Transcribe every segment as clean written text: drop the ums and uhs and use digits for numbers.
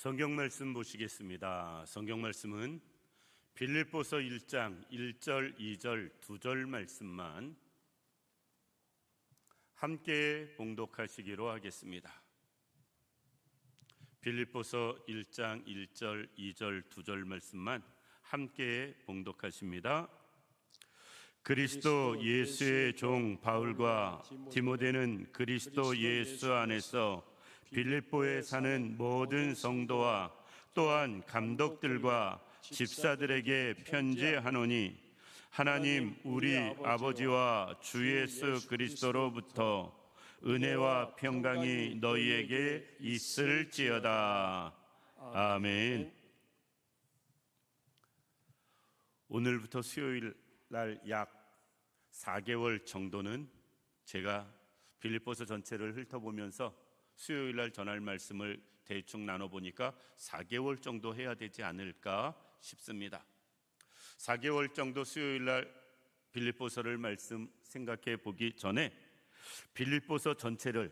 성경 말씀 보시겠습니다. 성경 말씀은 빌립보서 1장 1절, 2절, 2절 말씀만 함께 봉독하시기로 하겠습니다. 빌립보서 1장 1절, 2절, 2절 말씀만 함께 봉독하십니다. 그리스도 예수의 종 바울과 디모데는 그리스도 예수 안에서 빌립보에 사는 모든 성도와 또한 감독들과 집사들에게 편지하노니 하나님 우리 아버지와 주 예수 그리스도로부터 은혜와 평강이 너희에게 있을지어다. 아멘. 오늘부터 수요일 날 약 4개월 정도는 제가 빌립보서 전체를 훑어보면서 수요일 날 전할 말씀을 대충 나눠보니까 4개월 정도 해야 되지 않을까 싶습니다. 4개월 정도 수요일 날 빌립보서를 말씀 생각해 보기 전에 빌립보서 전체를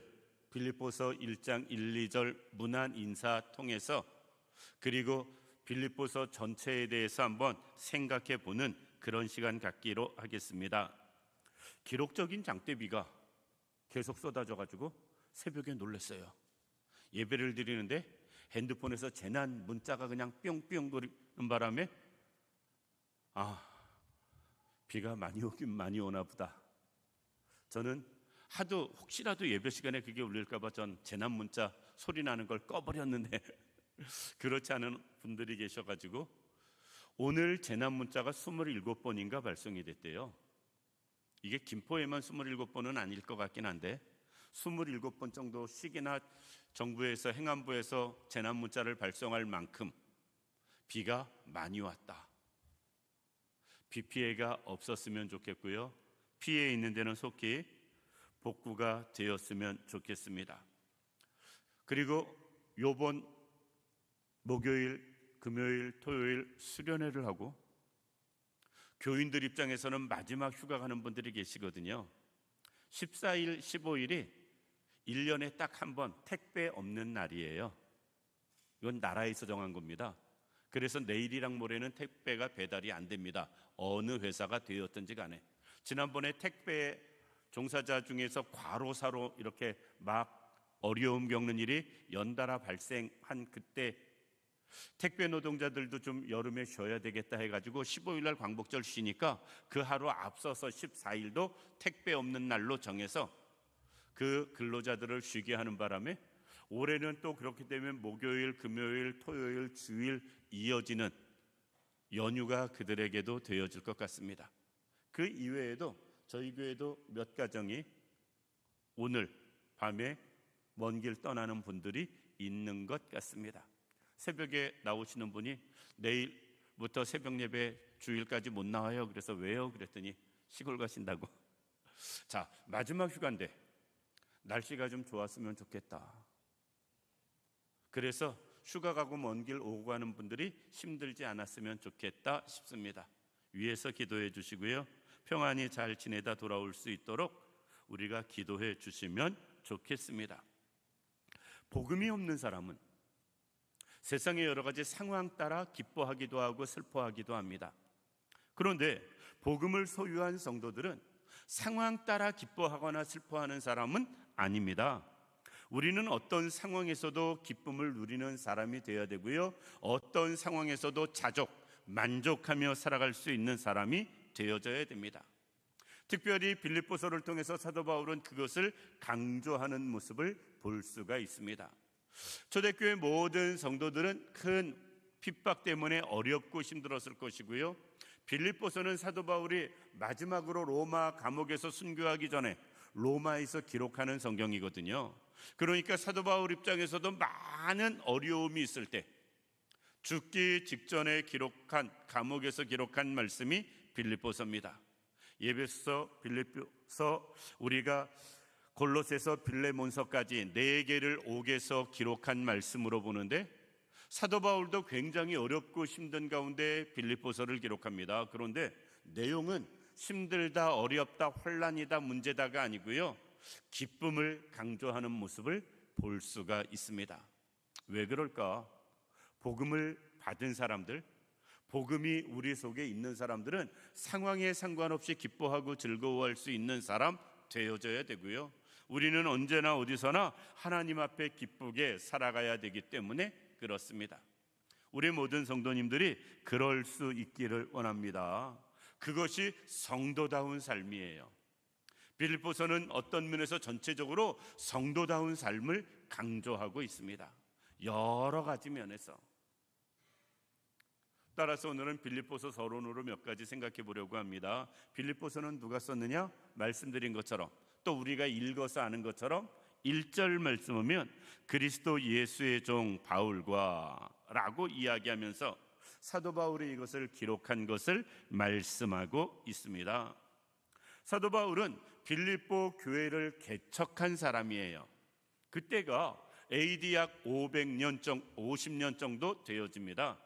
빌립보서 1장 1, 2절 문안 인사 통해서 그리고 빌립보서 전체에 대해서 한번 생각해 보는 그런 시간 갖기로 하겠습니다. 기록적인 장대비가 계속 쏟아져 가지고 새벽에 놀랐어요. 예배를 드리는데 핸드폰에서 재난 문자가 그냥 뿅뿅 거리는 바람에 비가 많이 오긴 많이 오나 보다. 저는 하도 혹시라도 예배 시간에 그게 울릴까 봐 전 재난 문자 소리 나는 걸 꺼버렸는데 그렇지 않은 분들이 계셔가지고 오늘 재난 문자가 27번인가 발송이 됐대요. 이게 김포에만 27번은 아닐 것 같긴 한데 27번 정도씩이나 정부에서 행안부에서 재난 문자를 발송할 만큼 비가 많이 왔다. 비 피해가 없었으면 좋겠고요. 피해 있는 데는 속히 복구가 되었으면 좋겠습니다. 그리고 요번 목요일, 금요일, 토요일 수련회를 하고 교인들 입장에서는 마지막 휴가 가는 분들이 계시거든요. 14일, 15일이 1년에 딱 한 번 택배 없는 날이에요. 이건 나라에서 정한 겁니다. 그래서 내일이랑 모레는 택배가 배달이 안 됩니다. 어느 회사가 되었든지 간에. 지난번에 택배 종사자 중에서 과로사로 이렇게 막 어려움 겪는 일이 연달아 발생한 그때 택배 노동자들도 좀 여름에 쉬어야 되겠다 해가지고 15일 날 광복절 쉬니까 그 하루 앞서서 14일도 택배 없는 날로 정해서 그 근로자들을 쉬게 하는 바람에 올해는 또 그렇게 되면 목요일, 금요일, 토요일, 주일 이어지는 연휴가 그들에게도 되어질 것 같습니다. 그 이외에도 저희 교회도 몇 가정이 오늘 밤에 먼 길 떠나는 분들이 있는 것 같습니다. 새벽에 나오시는 분이 내일부터 새벽 예배 주일까지 못 나와요. 그래서 왜요? 그랬더니 시골 가신다고. 자, 마지막 휴가인데 날씨가 좀 좋았으면 좋겠다. 그래서 휴가 가고 먼 길 오고 가는 분들이 힘들지 않았으면 좋겠다 싶습니다. 위에서 기도해 주시고요. 평안히 잘 지내다 돌아올 수 있도록 우리가 기도해 주시면 좋겠습니다. 복음이 없는 사람은 세상의 여러 가지 상황 따라 기뻐하기도 하고 슬퍼하기도 합니다. 그런데 복음을 소유한 성도들은 상황 따라 기뻐하거나 슬퍼하는 사람은 아닙니다. 우리는 어떤 상황에서도 기쁨을 누리는 사람이 되어야 되고요. 어떤 상황에서도 만족하며 살아갈 수 있는 사람이 되어져야 됩니다. 특별히 빌립보서를 통해서 사도 바울은 그것을 강조하는 모습을 볼 수가 있습니다. 초대교회 모든 성도들은 큰 핍박 때문에 어렵고 힘들었을 것이고요. 빌립보서는 사도 바울이 마지막으로 로마 감옥에서 순교하기 전에 로마에서 기록하는 성경이거든요. 그러니까 사도 바울 입장에서도 많은 어려움이 있을 때 죽기 직전에 감옥에서 기록한 말씀이 빌립보서입니다. 에베소서, 빌립보서, 우리가 골로새서, 빌레몬서까지 4개를 옥에서 기록한 말씀으로 보는데 사도 바울도 굉장히 어렵고 힘든 가운데 빌립보서를 기록합니다. 그런데 내용은 힘들다, 어렵다, 혼란이다, 문제다가 아니고요, 기쁨을 강조하는 모습을 볼 수가 있습니다. 왜 그럴까? 복음을 받은 사람들, 복음이 우리 속에 있는 사람들은 상황에 상관없이 기뻐하고 즐거워할 수 있는 사람 되어져야 되고요. 우리는 언제나 어디서나 하나님 앞에 기쁘게 살아가야 되기 때문에 그렇습니다. 우리 모든 성도님들이 그럴 수 있기를 원합니다. 그것이 성도다운 삶이에요. 빌립보서는 어떤 면에서 전체적으로 성도다운 삶을 강조하고 있습니다. 여러 가지 면에서. 따라서 오늘은 빌립보서 서론으로 몇 가지 생각해 보려고 합니다. 빌립보서는 누가 썼느냐? 말씀드린 것처럼, 또 우리가 읽어서 아는 것처럼 1절 말씀 보면 그리스도 예수의 종 바울과 라고 이야기하면서 사도 바울이 이것을 기록한 것을 말씀하고 있습니다. 사도 바울은 빌립보 교회를 개척한 사람이에요. 그때가 AD 약 50년 정도 되어집니다.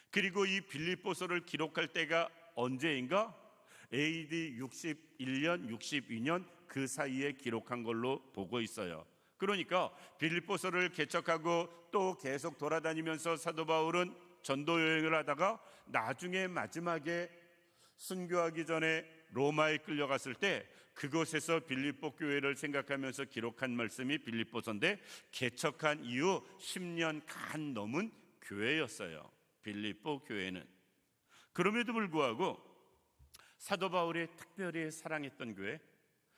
그리고 이 빌립보서를 기록할 때가 언제인가? AD 61년, 62년 그 사이에 기록한 걸로 보고 있어요. 그러니까 빌립보서를 개척하고 또 계속 돌아다니면서 사도 바울은 전도 여행을 하다가 나중에 마지막에 순교하기 전에 로마에 끌려갔을 때 그곳에서 빌립보 교회를 생각하면서 기록한 말씀이 빌립보서인데, 개척한 이후 10년 간 넘은 교회였어요. 빌립보 교회는. 그럼에도 불구하고 사도 바울이 특별히 사랑했던 교회,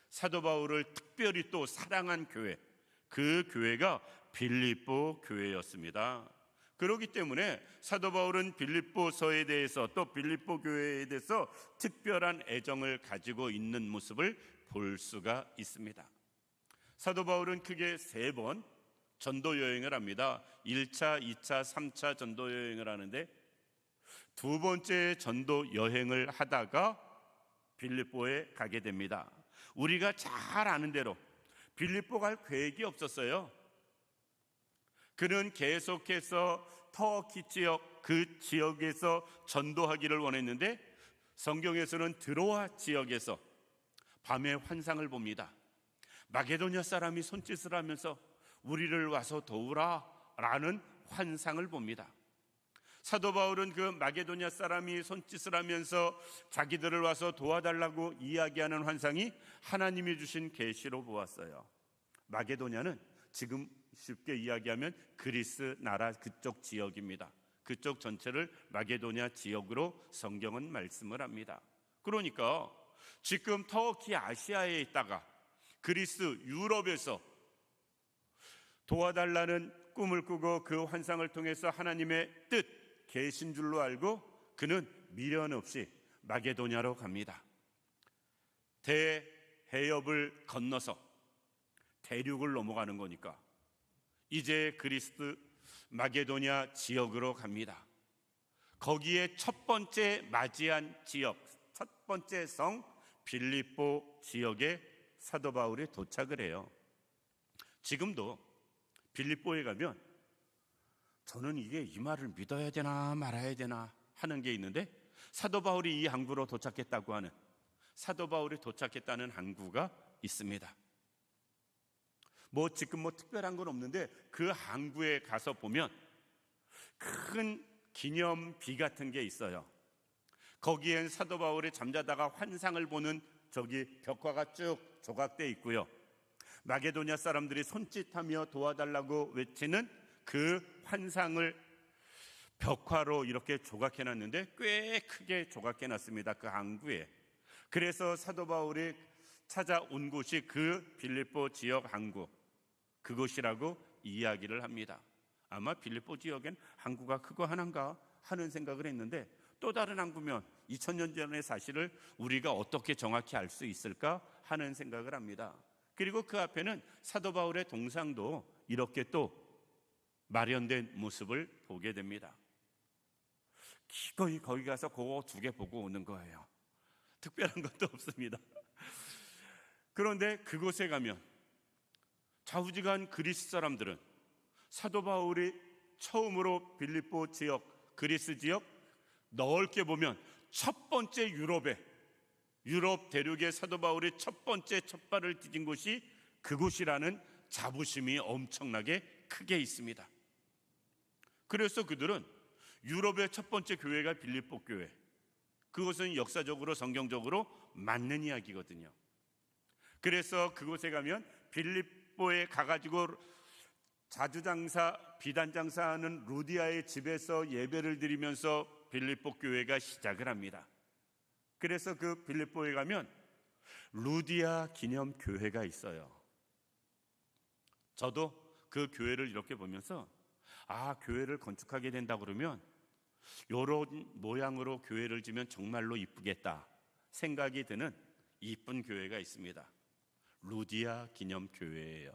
사도 바울을 특별히 또 사랑한 교회, 그 교회가 빌립보 교회였습니다. 그렇기 때문에 사도 바울은 빌립보서에 대해서 또 빌립보 교회에 대해서 특별한 애정을 가지고 있는 모습을 볼 수가 있습니다. 사도 바울은 크게 3번 전도 여행을 합니다. 1차, 2차, 3차 전도 여행을 하는데, 2번째 전도 여행을 하다가 빌립보에 가게 됩니다. 우리가 잘 아는 대로 빌립보 갈 계획이 없었어요. 그는 계속해서 터키 지역, 그 지역에서 전도하기를 원했는데, 성경에서는 드로아 지역에서 밤에 환상을 봅니다. 마게도냐 사람이 손짓을 하면서 우리를 와서 도우라 라는 환상을 봅니다. 사도 바울은 그 마게도냐 사람이 손짓을 하면서 자기들을 와서 도와달라고 이야기하는 환상이 하나님이 주신 계시로 보았어요. 마게도냐는 지금 쉽게 이야기하면 그리스 나라 그쪽 지역입니다. 그쪽 전체를 마게도냐 지역으로 성경은 말씀을 합니다. 그러니까 지금 터키 아시아에 있다가 그리스 유럽에서 도와달라는 꿈을 꾸고 그 환상을 통해서 하나님의 뜻 계신 줄로 알고 그는 미련 없이 마게도냐로 갑니다. 대해협을 건너서 대륙을 넘어가는 거니까 이제 그리스 마게도냐 지역으로 갑니다. 거기에 첫 번째 맞이한 지역, 첫 번째 성 빌립보 지역에 사도 바울이 도착을 해요. 지금도 빌립보에 가면 저는 이게 이 말을 믿어야 되나 말아야 되나 하는 게 있는데, 사도 바울이 이 항구로 도착했다고 하는, 사도 바울이 도착했다는 항구가 있습니다. 지금 특별한 건 없는데 그 항구에 가서 보면 큰 기념비 같은 게 있어요. 거기엔 사도 바울이 잠자다가 환상을 보는 저기 벽화가 쭉 조각돼 있고요. 마게도냐 사람들이 손짓하며 도와달라고 외치는 그 환상을 벽화로 이렇게 조각해놨는데 꽤 크게 조각해놨습니다. 그 항구에. 그래서 사도 바울이 찾아온 곳이 그 빌립보 지역 항구, 그곳이라고 이야기를 합니다. 아마 빌립보 지역엔 항구가 크고 하나인가 하는 생각을 했는데, 또 다른 항구면 2000년 전의 사실을 우리가 어떻게 정확히 알 수 있을까 하는 생각을 합니다. 그리고 그 앞에는 사도 바울의 동상도 이렇게 또 마련된 모습을 보게 됩니다. 기꺼이 거기 가서 그거 2개 보고 오는 거예요. 특별한 것도 없습니다. 그런데 그곳에 가면 좌우지간 그리스 사람들은 사도 바울이 처음으로 빌립보 지역, 그리스 지역 넓게 보면 첫 번째 유럽 대륙의 사도 바울이 첫 번째 첫 발을 디딘 곳이 그곳이라는 자부심이 엄청나게 크게 있습니다. 그래서 그들은 유럽의 첫 번째 교회가 빌립보 교회, 그것은 역사적으로 성경적으로 맞는 이야기거든요. 그래서 그곳에 가면 빌립보에 가가지고 자주장사, 비단장사하는 루디아의 집에서 예배를 드리면서 빌립보 교회가 시작을 합니다. 그래서 그 빌립보에 가면 루디아 기념 교회가 있어요. 저도 그 교회를 이렇게 보면서 교회를 건축하게 된다 그러면 이런 모양으로 교회를 지면 정말로 이쁘겠다 생각이 드는 이쁜 교회가 있습니다. 루디아 기념 교회예요.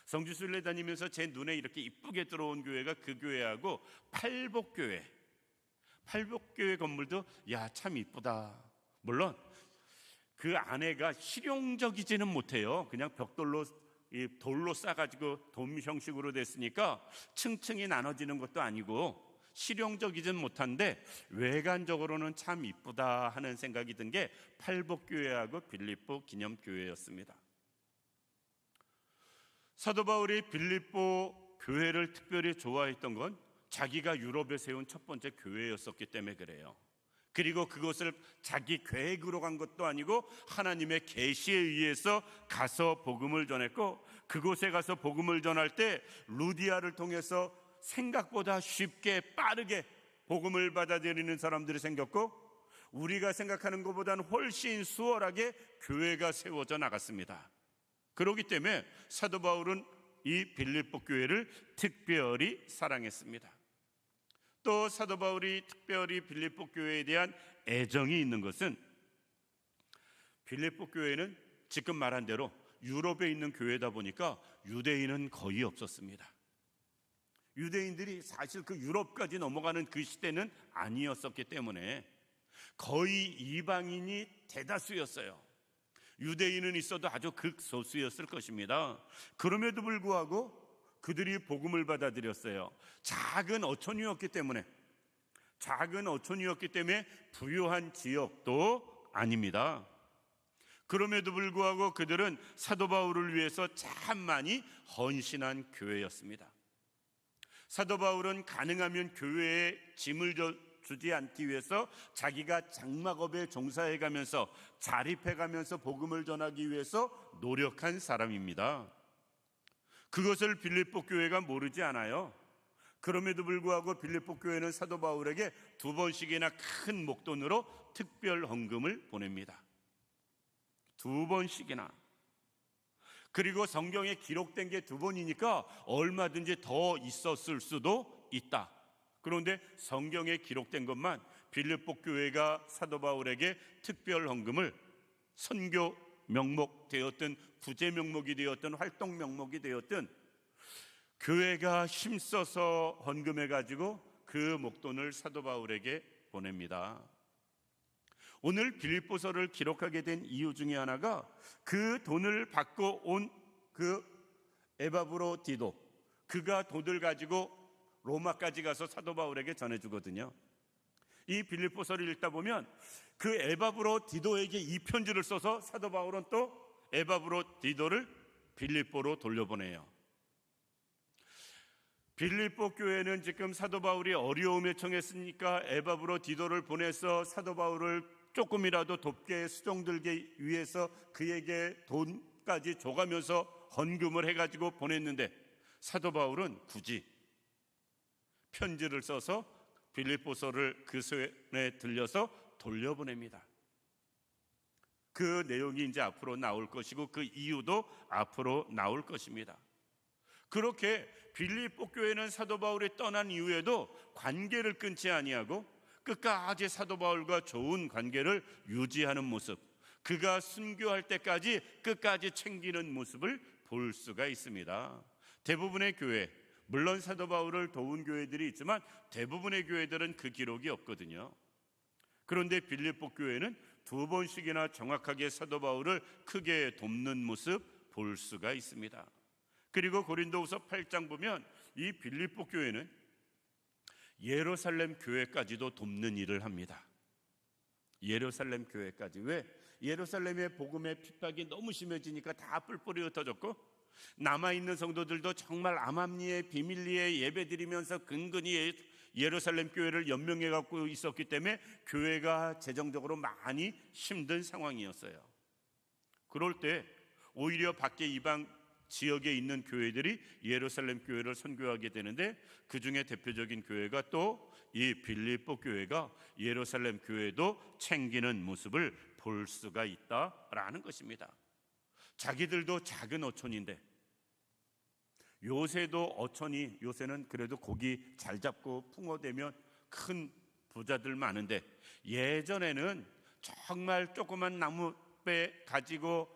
성지순례 다니면서 제 눈에 이렇게 이쁘게 들어온 교회가 그 교회하고 팔복교회 건물도 참 이쁘다. 물론 그 안에가 실용적이지는 못해요. 그냥 벽돌로 돌로 싸가지고 돔 형식으로 됐으니까 층층이 나눠지는 것도 아니고 실용적이진 못한데 외관적으로는 참 이쁘다 하는 생각이 든 게 팔복교회하고 빌립보 기념교회였습니다. 사도 바울이 빌립보 교회를 특별히 좋아했던 건 자기가 유럽에 세운 첫 번째 교회였었기 때문에 그래요. 그리고 그것을 자기 계획으로 간 것도 아니고 하나님의 계시에 의해서 가서 복음을 전했고, 그곳에 가서 복음을 전할 때 루디아를 통해서 생각보다 쉽게 빠르게 복음을 받아들이는 사람들이 생겼고, 우리가 생각하는 것보다는 훨씬 수월하게 교회가 세워져 나갔습니다. 그렇기 때문에 사도 바울은 이 빌립보 교회를 특별히 사랑했습니다. 또 사도 바울이 특별히 빌립보 교회에 대한 애정이 있는 것은, 빌립보 교회는 지금 말한 대로 유럽에 있는 교회다 보니까 유대인은 거의 없었습니다. 유대인들이 사실 그 유럽까지 넘어가는 그 시대는 아니었었기 때문에 거의 이방인이 대다수였어요. 유대인은 있어도 아주 극소수였을 것입니다. 그럼에도 불구하고 그들이 복음을 받아들였어요. 작은 어촌이었기 때문에 부유한 지역도 아닙니다. 그럼에도 불구하고 그들은 사도 바울을 위해서 참 많이 헌신한 교회였습니다. 사도 바울은 가능하면 교회에 짐을 주지 않기 위해서 자기가 장막업에 종사해가면서 자립해가면서 복음을 전하기 위해서 노력한 사람입니다. 그것을 빌립보 교회가 모르지 않아요. 그럼에도 불구하고 빌립보 교회는 사도 바울에게 2번씩이나 큰 목돈으로 특별 헌금을 보냅니다. 2번씩이나. 그리고 성경에 기록된 게 2번이니까 얼마든지 더 있었을 수도 있다. 그런데 성경에 기록된 것만 빌립보 교회가 사도 바울에게 특별 헌금을 선교 명목 되었든 구제 명목이 되었든 활동 명목이 되었든 교회가 힘써서 헌금해 가지고 그 목돈을 사도 바울에게 보냅니다. 오늘 빌립보서를 기록하게 된 이유 중에 하나가 그 돈을 받고 온 그 에바브로디도, 그가 돈을 가지고 로마까지 가서 사도 바울에게 전해주거든요. 이 빌립보서를 읽다 보면 그 에바브로디도에게 이 편지를 써서 사도 바울은 또 에바브로디도를 빌립보로 돌려보내요. 빌립보 교회는 지금 사도 바울이 어려움에 처했으니까 에바브로디도를 보내서 사도 바울을 조금이라도 돕게 수종들게 위해서 그에게 돈까지 줘가면서 헌금을 해가지고 보냈는데, 사도 바울은 굳이 편지를 써서 빌립보서를 그 손에 들려서 돌려보냅니다. 그 내용이 이제 앞으로 나올 것이고 그 이유도 앞으로 나올 것입니다. 그렇게 빌립보 교회는 사도 바울이 떠난 이후에도 관계를 끊지 아니하고 끝까지 사도 바울과 좋은 관계를 유지하는 모습, 그가 순교할 때까지 끝까지 챙기는 모습을 볼 수가 있습니다. 대부분의 교회, 물론 사도 바울을 도운 교회들이 있지만 대부분의 교회들은 그 기록이 없거든요. 그런데 빌립보 교회는 2번씩이나 정확하게 사도 바울을 크게 돕는 모습 볼 수가 있습니다. 그리고 고린도후서 8장 보면 이 빌립보 교회는 예루살렘 교회까지도 돕는 일을 합니다. 예루살렘 교회까지. 왜? 예루살렘의 복음의 핍박이 너무 심해지니까 다 뿔뿔이 흩어졌고, 남아있는 성도들도 정말 암암리에 비밀리에 예배드리면서 근근히 예루살렘 교회를 연명해 갖고 있었기 때문에 교회가 재정적으로 많이 힘든 상황이었어요. 그럴 때 오히려 밖에 이방 지역에 있는 교회들이 예루살렘 교회를 선교하게 되는데, 그 중에 대표적인 교회가 또 이 빌립보 교회가 예루살렘 교회도 챙기는 모습을 볼 수가 있다라는 것입니다. 자기들도 작은 어촌인데, 요새도 어촌이, 요새는 그래도 고기 잘 잡고 풍어되면 큰 부자들 많은데, 예전에는 정말 조그만 나무배 가지고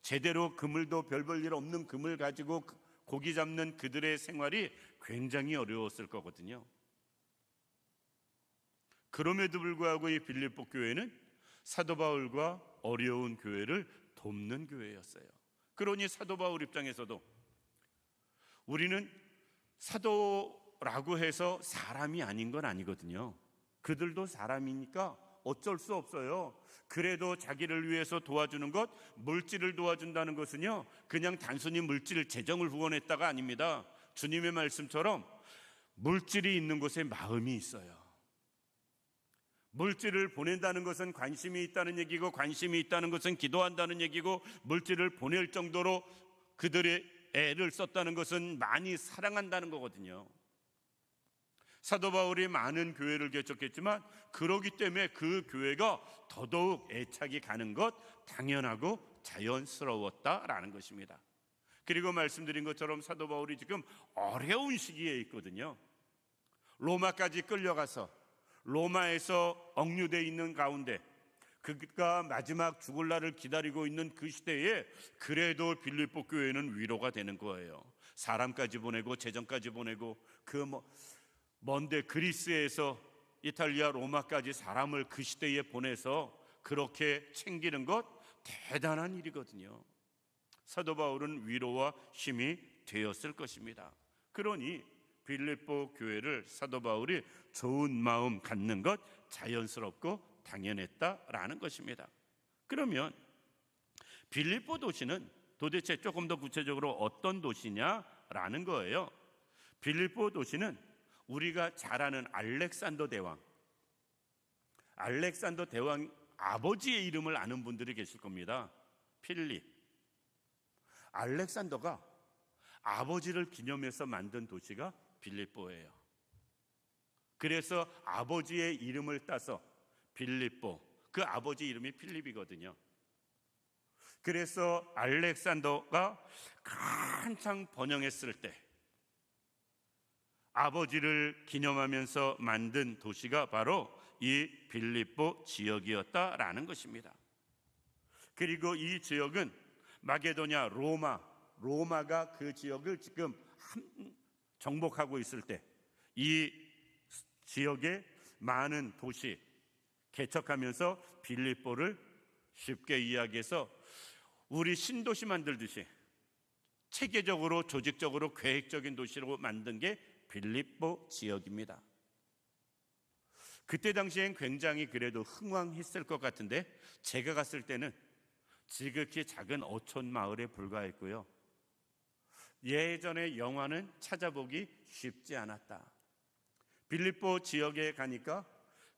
제대로 그물도 별 볼 일 없는 그물 가지고 고기 잡는 그들의 생활이 굉장히 어려웠을 거거든요. 그럼에도 불구하고 이 빌립보 교회는 사도 바울과 어려운 교회를 돕는 교회였어요. 그러니 사도 바울 입장에서도 우리는 사도라고 해서 사람이 아닌 건 아니거든요. 그들도 사람이니까 어쩔 수 없어요. 그래도 자기를 위해서 도와주는 것, 물질을 도와준다는 것은요, 그냥 단순히 물질 재정을 후원했다가 아닙니다. 주님의 말씀처럼 물질이 있는 곳에 마음이 있어요. 물질을 보낸다는 것은 관심이 있다는 얘기고, 관심이 있다는 것은 기도한다는 얘기고, 물질을 보낼 정도로 그들의 애를 썼다는 것은 많이 사랑한다는 거거든요. 사도 바울이 많은 교회를 개척했지만 그러기 때문에 그 교회가 더더욱 애착이 가는 것, 당연하고 자연스러웠다라는 것입니다. 그리고 말씀드린 것처럼 사도 바울이 지금 어려운 시기에 있거든요. 로마까지 끌려가서 로마에서 억류되어 있는 가운데, 그가 마지막 죽을 날을 기다리고 있는 그 시대에 그래도 빌립보 교회는 위로가 되는 거예요. 사람까지 보내고 재정까지 보내고, 먼데 그리스에서 이탈리아 로마까지 사람을 그 시대에 보내서 그렇게 챙기는 것 대단한 일이거든요. 사도 바울은 위로와 힘이 되었을 것입니다. 그러니 빌립보 교회를 사도 바울이 좋은 마음 갖는 것 자연스럽고 당연했다라는 것입니다. 그러면 빌립보 도시는 도대체 조금 더 구체적으로 어떤 도시냐라는 거예요. 빌립보 도시는 우리가 잘 아는 알렉산더 대왕 아버지의 이름을 아는 분들이 계실 겁니다. 필립. 알렉산더가 아버지를 기념해서 만든 도시가 빌립보예요. 그래서 아버지의 이름을 따서 빌립보, 그 아버지 이름이 필립이거든요. 그래서 알렉산더가 한창 번영했을 때 아버지를 기념하면서 만든 도시가 바로 이 빌립보 지역이었다라는 것입니다. 그리고 이 지역은 마게도냐, 로마가 그 지역을 지금 정복하고 있을 때 이 지역에 많은 도시 개척하면서 빌립보를 쉽게 이야기해서 우리 신도시 만들듯이 체계적으로, 조직적으로, 계획적인 도시로 만든 게 빌립보 지역입니다. 그때 당시엔 굉장히 그래도 흥왕했을 것 같은데, 제가 갔을 때는 지극히 작은 어촌 마을에 불과했고요. 예전의 영화는 찾아보기 쉽지 않았다. 빌립보 지역에 가니까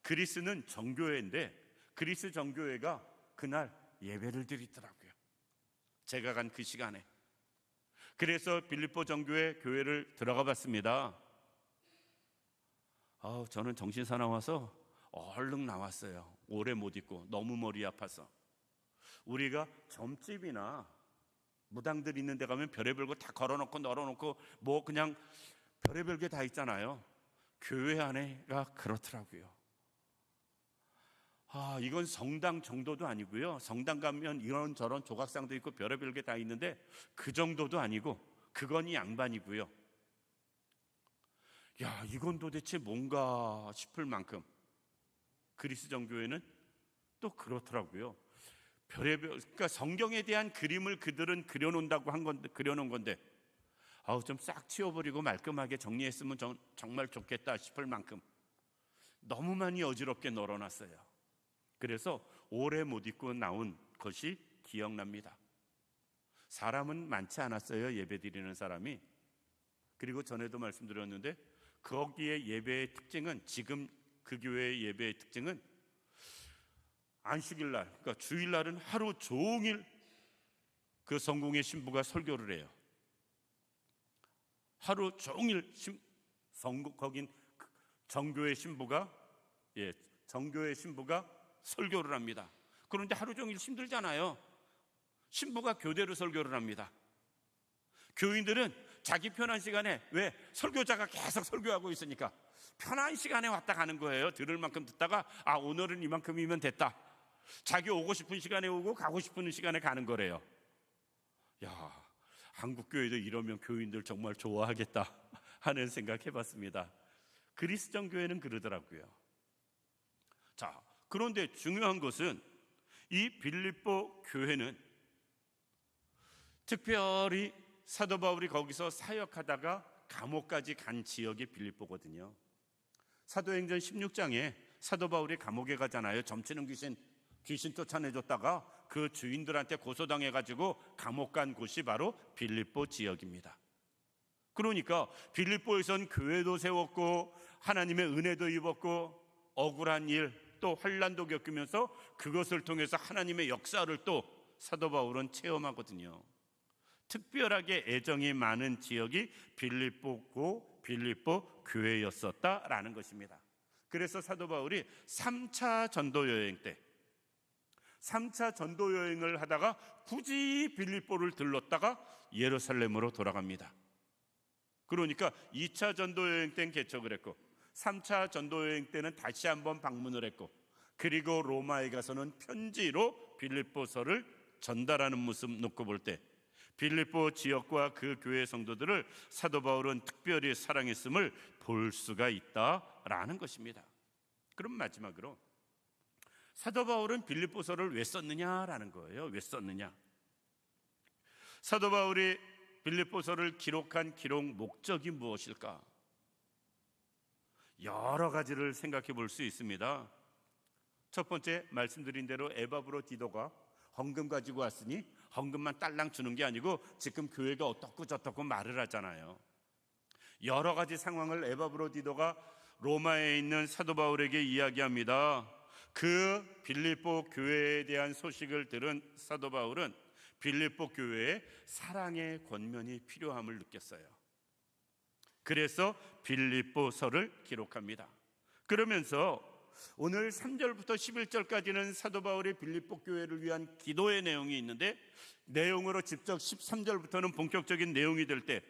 그리스는 정교회인데 그리스 정교회가 그날 예배를 드리더라고요. 제가 간 그 시간에. 그래서 빌립보 정교회 교회를 들어가 봤습니다. 저는 정신사나워 와서 얼른 나왔어요. 오래 못 있고 너무 머리 아파서. 우리가 점집이나 무당들 있는 데 가면 별의별 거 다 걸어놓고 널어놓고 뭐 그냥 별의별 게 다 있잖아요. 교회 안에가 그렇더라고요. 이건 성당 정도도 아니고요. 성당 가면 이런저런 조각상도 있고 별의별 게 다 있는데 그 정도도 아니고, 그건 양반이고요. 이건 도대체 뭔가 싶을 만큼 그리스 정교회는 또 그렇더라고요. 그러니까 성경에 대한 그림을 그들은 그려놓은 건데 좀 싹 치워버리고 말끔하게 정리했으면 정말 좋겠다 싶을 만큼 너무 많이 어지럽게 널어놨어요. 그래서 오래 못 입고 나온 것이 기억납니다. 사람은 많지 않았어요. 예배 드리는 사람이. 그리고 전에도 말씀드렸는데 거기에 예배의 특징은, 지금 그 교회의 예배의 특징은 안식일날, 그러니까 주일날은 하루 종일 그 성공의 신부가 설교를 해요. 하루 종일 거긴 정교의 신부가, 정교의 신부가 설교를 합니다. 그런데 하루 종일 힘들잖아요. 신부가 교대로 설교를 합니다. 교인들은 자기 편한 시간에, 왜? 설교자가 계속 설교하고 있으니까 편한 시간에 왔다 가는 거예요. 들을 만큼 듣다가 오늘은 이만큼이면 됐다. 자기 오고 싶은 시간에 오고 가고 싶은 시간에 가는 거래요. 야, 한국 교회도 이러면 교인들 정말 좋아하겠다 하는 생각 해봤습니다. 그리스도정 교회는 그러더라고요. 자, 그런데 중요한 것은 이 빌립보 교회는 특별히 사도 바울이 거기서 사역하다가 감옥까지 간 지역이 빌립보거든요. 사도행전 16장에 사도 바울이 감옥에 가잖아요. 점치는 귀신 쫓아내줬다가 그 주인들한테 고소당해가지고 감옥 간 곳이 바로 빌립보 지역입니다. 그러니까 빌립보에선 교회도 세웠고 하나님의 은혜도 입었고 억울한 일, 또 환난도 겪으면서 그것을 통해서 하나님의 역사를 또 사도 바울은 체험하거든요. 특별하게 애정이 많은 지역이 빌립보고 빌립보 교회였었다라는 것입니다. 그래서 사도 바울이 3차 전도 여행 때 3차 전도 여행을 하다가 굳이 빌립보를 들렀다가 예루살렘으로 돌아갑니다. 그러니까 2차 전도 여행 때는 개척을 했고 3차 전도 여행 때는 다시 한번 방문을 했고, 그리고 로마에 가서는 편지로 빌립보서를 전달하는 모습 놓고 볼 때 빌립보 지역과 그 교회 성도들을 사도 바울은 특별히 사랑했음을 볼 수가 있다라는 것입니다. 그럼 마지막으로 사도 바울은 빌립보서를 왜 썼느냐라는 거예요. 왜 썼느냐? 사도 바울이 빌립보서를 기록한 기록 목적이 무엇일까? 여러 가지를 생각해 볼 수 있습니다. 첫 번째, 말씀드린 대로 에바브로디도가 헌금 가지고 왔으니 헌금만 딸랑 주는 게 아니고 지금 교회가 어떻고 저떻고 말을 하잖아요. 여러 가지 상황을 에바브로디도가 로마에 있는 사도 바울에게 이야기합니다. 그 빌립보 교회에 대한 소식을 들은 사도 바울은 빌립보 교회에 사랑의 권면이 필요함을 느꼈어요. 그래서 빌립보서를 기록합니다. 그러면서 오늘 3절부터 11절까지는 사도 바울의 빌립보 교회를 위한 기도의 내용이 있는데, 내용으로 직접 13절부터는 본격적인 내용이 될 때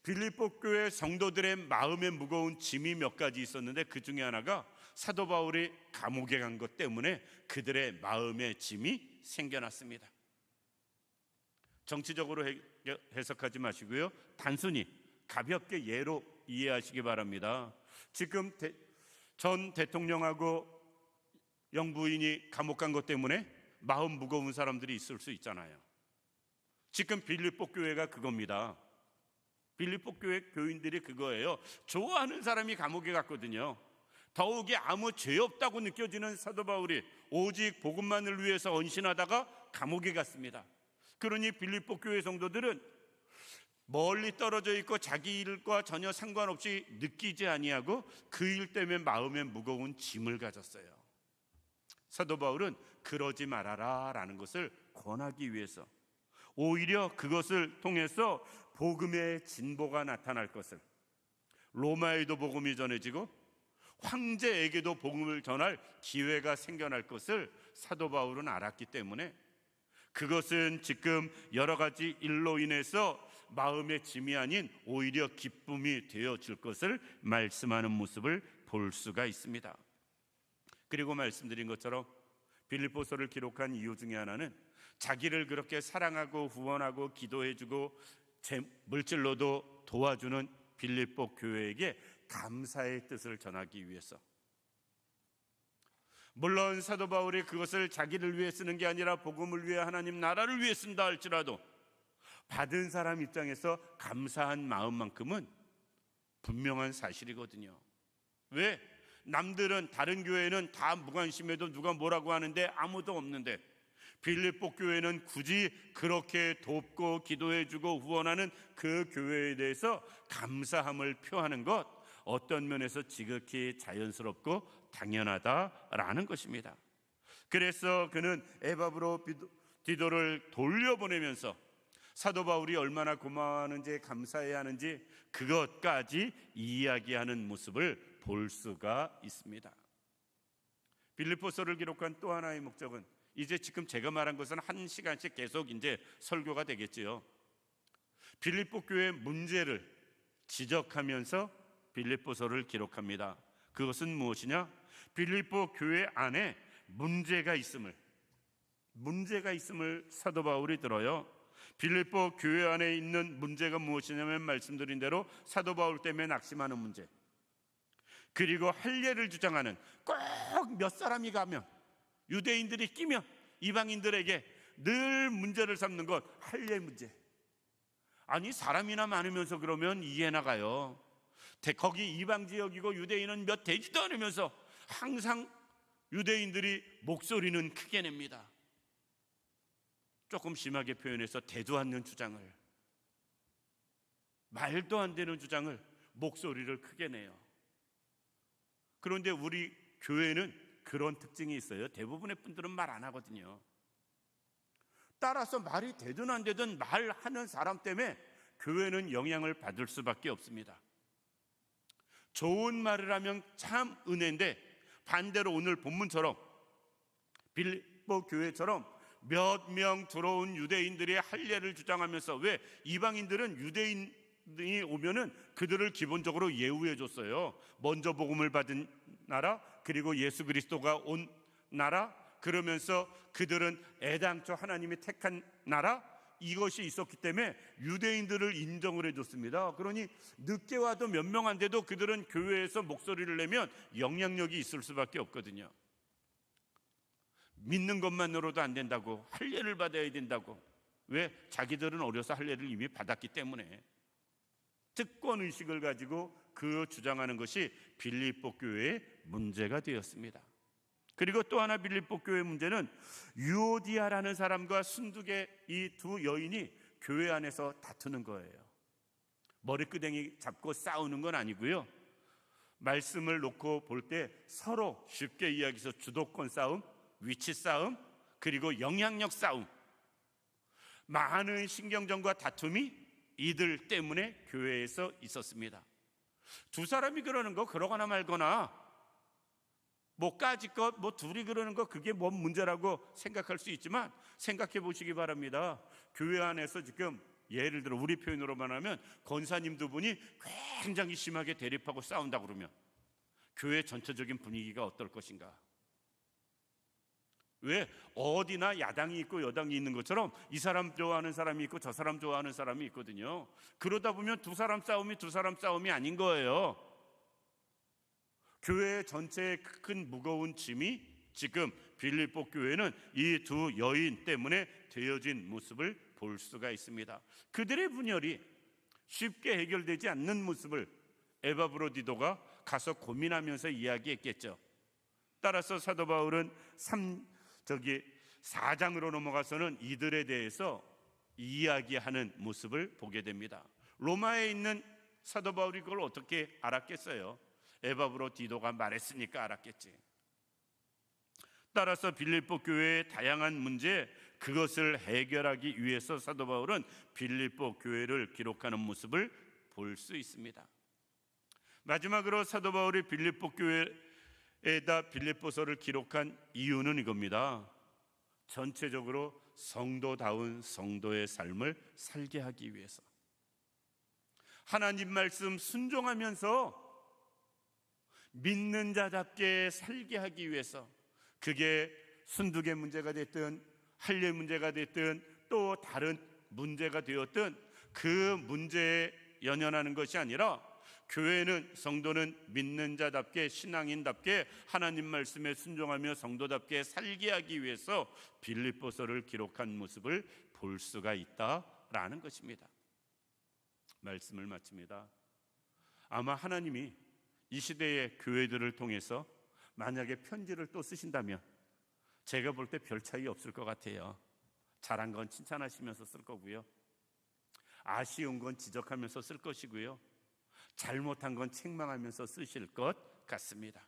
빌립보 교회 성도들의 마음에 무거운 짐이 몇 가지 있었는데 그 중에 하나가 사도 바울이 감옥에 간 것 때문에 그들의 마음의 짐이 생겨났습니다. 정치적으로 해석하지 마시고요, 단순히 가볍게 예로 이해하시기 바랍니다. 지금 전 대통령하고 영부인이 감옥 간 것 때문에 마음 무거운 사람들이 있을 수 있잖아요. 지금 빌립보 교회가 그겁니다. 빌립보 교회 교인들이 그거예요. 좋아하는 사람이 감옥에 갔거든요. 더욱이 아무 죄 없다고 느껴지는 사도 바울이 오직 복음만을 위해서 헌신하다가 감옥에 갔습니다. 그러니 빌립보 교회 성도들은 멀리 떨어져 있고 자기 일과 전혀 상관없이 느끼지 아니하고 그 일 때문에 마음에 무거운 짐을 가졌어요. 사도 바울은 그러지 말아라 라는 것을 권하기 위해서, 오히려 그것을 통해서 복음의 진보가 나타날 것을, 로마에도 복음이 전해지고 황제에게도 복음을 전할 기회가 생겨날 것을 사도 바울은 알았기 때문에 그것은 지금 여러 가지 일로 인해서 마음의 짐이 아닌 오히려 기쁨이 되어질 것을 말씀하는 모습을 볼 수가 있습니다. 그리고 말씀드린 것처럼 빌립보서를 기록한 이유 중에 하나는 자기를 그렇게 사랑하고 후원하고 기도해주고 물질로도 도와주는 빌립보 교회에게 감사의 뜻을 전하기 위해서. 물론 사도 바울이 그것을 자기를 위해 쓰는 게 아니라 복음을 위해 하나님 나라를 위해 쓴다 할지라도 받은 사람 입장에서 감사한 마음만큼은 분명한 사실이거든요. 왜? 남들은, 다른 교회는 다 무관심해도 누가 뭐라고 하는데 아무도 없는데 빌립보 교회는 굳이 그렇게 돕고 기도해주고 후원하는 그 교회에 대해서 감사함을 표하는 것, 어떤 면에서 지극히 자연스럽고 당연하다라는 것입니다. 그래서 그는 에바브로 디도를 돌려보내면서 사도 바울이 얼마나 고마워하는지 감사해야 하는지 그것까지 이야기하는 모습을 볼 수가 있습니다. 빌립보서를 기록한 또 하나의 목적은 이제 지금 제가 말한 것은 1시간씩 계속 이제 설교가 되겠지요. 빌립보 교회의 문제를 지적하면서 빌립보서를 기록합니다. 그것은 무엇이냐? 빌립보 교회 안에 문제가 있음을 사도 바울이 들어요. 빌립보 교회 안에 있는 문제가 무엇이냐면 말씀드린 대로 사도 바울 때문에 낙심하는 문제, 그리고 할례를 주장하는, 꼭 몇 사람이 가면, 유대인들이 끼면 이방인들에게 늘 문제를 삼는 것, 할례 문제. 아니 사람이나 많으면서 그러면 이해 나가요. 거기 이방 지역이고 유대인은 몇 되지도 않으면서 항상 유대인들이 목소리는 크게 냅니다. 조금 심하게 표현해서 되도 않는 주장을, 말도 안 되는 주장을 목소리를 크게 내요. 그런데 우리 교회는 그런 특징이 있어요. 대부분의 분들은 말 안 하거든요. 따라서 말이 되든 안 되든 말하는 사람 때문에 교회는 영향을 받을 수밖에 없습니다. 좋은 말을 하면 참 은혜인데, 반대로 오늘 본문처럼 빌립보 교회처럼 몇 명 들어온 유대인들이 할례를 주장하면서, 왜? 이방인들은 유대인이 오면은 그들을 기본적으로 예우해 줬어요. 먼저 복음을 받은 나라, 그리고 예수 그리스도가 온 나라, 그러면서 그들은 애당초 하나님이 택한 나라, 이것이 있었기 때문에 유대인들을 인정을 해줬습니다. 그러니 늦게 와도 몇 명 안 돼도 그들은 교회에서 목소리를 내면 영향력이 있을 수밖에 없거든요. 믿는 것만으로도 안 된다고, 할례를 받아야 된다고. 왜? 자기들은 어려서 할례를 이미 받았기 때문에. 특권 의식을 가지고 그 주장하는 것이 빌립보 교회의 문제가 되었습니다. 그리고 또 하나 빌립보 교회의 문제는 유오디아라는 사람과 순두계 이 두 여인이 교회 안에서 다투는 거예요. 머리끄댕이 잡고 싸우는 건 아니고요. 말씀을 놓고 볼 때 서로 쉽게 이야기해서 주도권 싸움, 위치 싸움, 그리고 영향력 싸움, 많은 신경전과 다툼이 이들 때문에 교회에서 있었습니다. 두 사람이 그러는 거, 그러거나 말거나, 뭐 까짓것, 뭐 둘이 그러는 거, 그게 뭔 문제라고 생각할 수 있지만 생각해 보시기 바랍니다. 교회 안에서 지금 예를 들어 우리 표현으로만 하면 권사님 두 분이 굉장히 심하게 대립하고 싸운다 그러면 교회 전체적인 분위기가 어떨 것인가? 왜? 어디나 야당이 있고 여당이 있는 것처럼 이 사람 좋아하는 사람이 있고 저 사람 좋아하는 사람이 있거든요. 그러다 보면 두 사람 싸움이 아닌 거예요. 교회 전체의 큰 무거운 짐이 지금 빌립보 교회는 이 두 여인 때문에 되어진 모습을 볼 수가 있습니다. 그들의 분열이 쉽게 해결되지 않는 모습을 에바브로디도가 가서 고민하면서 이야기했겠죠. 따라서 사도 바울은 4장으로 넘어가서는 이들에 대해서 이야기하는 모습을 보게 됩니다. 로마에 있는 사도 바울이 그걸 어떻게 알았겠어요? 에바브로디도가 말했으니까 알았겠지. 따라서 빌립보 교회의 다양한 문제, 그것을 해결하기 위해서 사도 바울은 빌립보 교회를 기록하는 모습을 볼 수 있습니다. 마지막으로 사도 바울이 빌립보 교회에다 빌립보서를 기록한 이유는 이겁니다. 전체적으로 성도다운 성도의 삶을 살게 하기 위해서, 하나님 말씀 순종하면서 믿는 자답게 살게 하기 위해서, 그게 순두계 문제가 됐든 할례 문제가 됐든 또 다른 문제가 되었든 그 문제에 연연하는 것이 아니라, 교회는, 성도는 믿는 자답게, 신앙인답게 하나님 말씀에 순종하며 성도답게 살게 하기 위해서 빌립보서를 기록한 모습을 볼 수가 있다라는 것입니다. 말씀을 마칩니다. 아마 하나님이 이 시대의 교회들을 통해서 만약에 편지를 또 쓰신다면 제가 볼 때 별 차이 없을 것 같아요. 잘한 건 칭찬하시면서 쓸 거고요. 아쉬운 건 지적하면서 쓸 것이고요. 잘못한 건 책망하면서 쓰실 것 같습니다.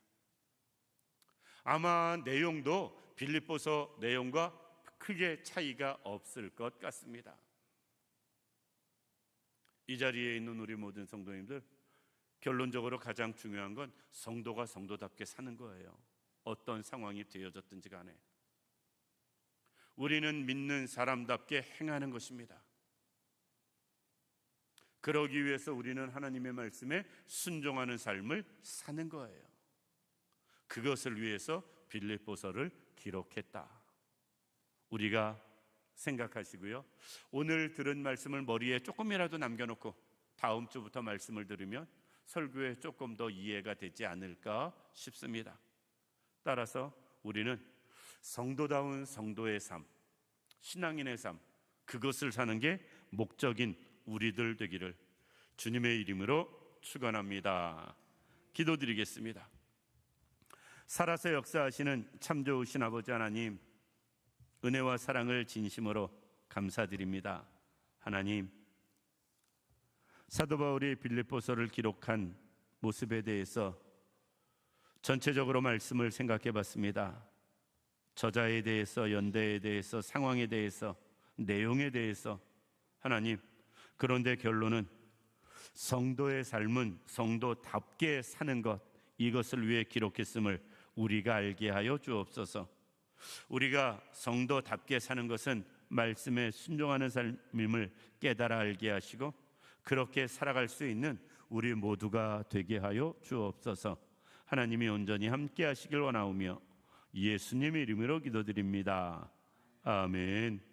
아마 내용도 빌립보서 내용과 크게 차이가 없을 것 같습니다. 이 자리에 있는 우리 모든 성도님들, 결론적으로 가장 중요한 건 성도가 성도답게 사는 거예요. 어떤 상황이 되어졌든지 간에 우리는 믿는 사람답게 행하는 것입니다. 그러기 위해서 우리는 하나님의 말씀에 순종하는 삶을 사는 거예요. 그것을 위해서 빌립보서를 기록했다. 우리가 생각하시고요. 오늘 들은 말씀을 머리에 조금이라도 남겨놓고 다음 주부터 말씀을 들으면 설교에 조금 더 이해가 되지 않을까 싶습니다. 따라서 우리는 성도다운 성도의 삶, 신앙인의 삶, 그것을 사는 게 목적인 우리들 되기를 주님의 이름으로 축원합니다. 기도드리겠습니다. 살아서 역사하시는 참 좋으신 아버지 하나님, 은혜와 사랑을 진심으로 감사드립니다. 하나님, 사도 바울이 빌립보서를 기록한 모습에 대해서 전체적으로 말씀을 생각해 봤습니다. 저자에 대해서, 연대에 대해서, 상황에 대해서, 내용에 대해서 하나님, 그런데 결론은 성도의 삶은 성도답게 사는 것, 이것을 위해 기록했음을 우리가 알게 하여 주옵소서. 우리가 성도답게 사는 것은 말씀에 순종하는 삶임을 깨달아 알게 하시고 그렇게 살아갈 수 있는 우리 모두가 되게 하여 주옵소서. 하나님이 온전히 함께 하시길 원하오며 예수님의 이름으로 기도드립니다. 아멘.